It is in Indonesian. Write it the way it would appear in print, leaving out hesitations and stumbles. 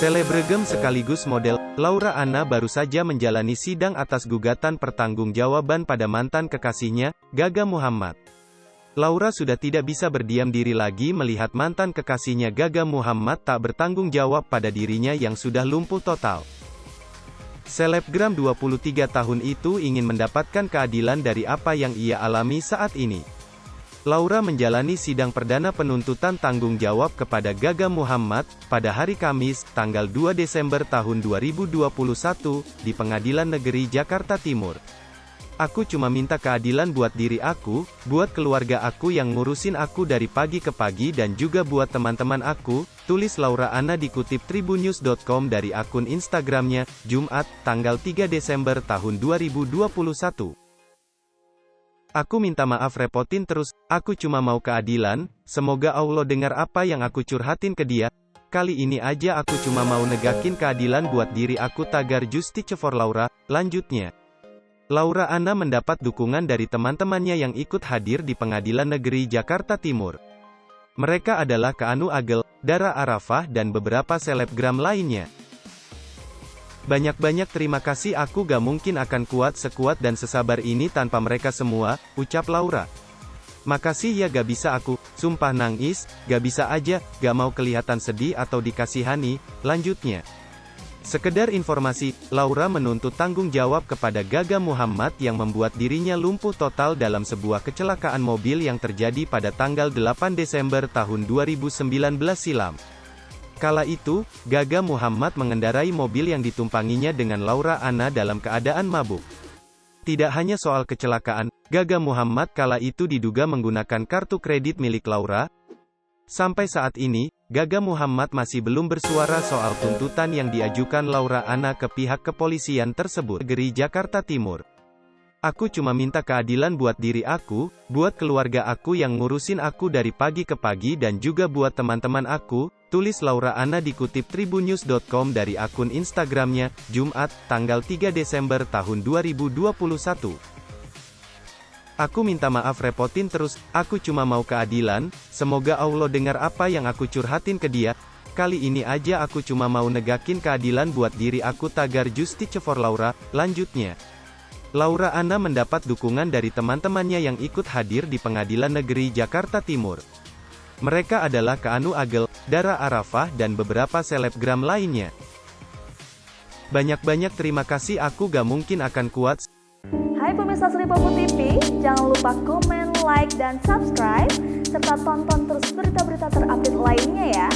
Selebgram sekaligus model, Laura Anna baru saja menjalani sidang atas gugatan pertanggungjawaban pada mantan kekasihnya, Gaga Muhammad. Laura sudah tidak bisa berdiam diri lagi melihat mantan kekasihnya Gaga Muhammad tak bertanggung jawab pada dirinya yang sudah lumpuh total. Selebgram 23 tahun itu ingin mendapatkan keadilan dari apa yang ia alami saat ini. Laura menjalani sidang perdana penuntutan tanggung jawab kepada Gaga Muhammad, pada hari Kamis, tanggal 2 Desember tahun 2021, di Pengadilan Negeri Jakarta Timur. Aku cuma minta keadilan buat diri aku, buat keluarga aku yang ngurusin aku dari pagi ke pagi dan juga buat teman-teman aku, tulis Laura Anna dikutip tribunnews.com dari akun Instagramnya, Jumat, tanggal 3 Desember tahun 2021. Aku minta maaf repotin terus, aku cuma mau keadilan, semoga Allah dengar apa yang aku curhatin ke dia. Kali ini aja aku cuma mau negakin keadilan buat diri aku tagar Justice for Laura, lanjutnya. Laura Anna mendapat dukungan dari teman-temannya yang ikut hadir di Pengadilan Negeri Jakarta Timur. Mereka adalah Kaanu Agel, Dara Arafah dan beberapa selebgram lainnya. Banyak-banyak terima kasih, aku gak mungkin akan kuat sekuat dan sesabar ini tanpa mereka semua, ucap Laura. Makasih ya, gak bisa aku, sumpah nangis, gak bisa aja, gak mau kelihatan sedih atau dikasihani, lanjutnya. Sekedar informasi, Laura menuntut tanggung jawab kepada Gaga Muhammad yang membuat dirinya lumpuh total dalam sebuah kecelakaan mobil yang terjadi pada tanggal 8 Desember tahun 2019 silam. Kala itu, Gaga Muhammad mengendarai mobil yang ditumpanginya dengan Laura Anna dalam keadaan mabuk. Tidak hanya soal kecelakaan, Gaga Muhammad kala itu diduga menggunakan kartu kredit milik Laura. Sampai saat ini, Gaga Muhammad masih belum bersuara soal tuntutan yang diajukan Laura Anna ke pihak kepolisian tersebut. Negeri Jakarta Timur. Aku cuma minta keadilan buat diri aku, buat keluarga aku yang ngurusin aku dari pagi ke pagi dan juga buat teman-teman aku, tulis Laura Anna dikutip tribunnews.com dari akun Instagramnya, Jumat, tanggal 3 Desember tahun 2021. Aku minta maaf repotin terus, aku cuma mau keadilan, semoga Allah dengar apa yang aku curhatin ke dia. Kali ini aja aku cuma mau negakin keadilan buat diri aku tagar Justice for Laura, lanjutnya. Laura Anna mendapat dukungan dari teman-temannya yang ikut hadir di Pengadilan Negeri Jakarta Timur. Mereka adalah Kaanu Agel, Dara Arafah dan beberapa selebgram lainnya. Banyak-banyak terima kasih, aku gak mungkin akan kuat. Hai pemirsa Sri Popo TV, jangan lupa komen, like, dan subscribe, serta tonton terus berita-berita terupdate lainnya ya.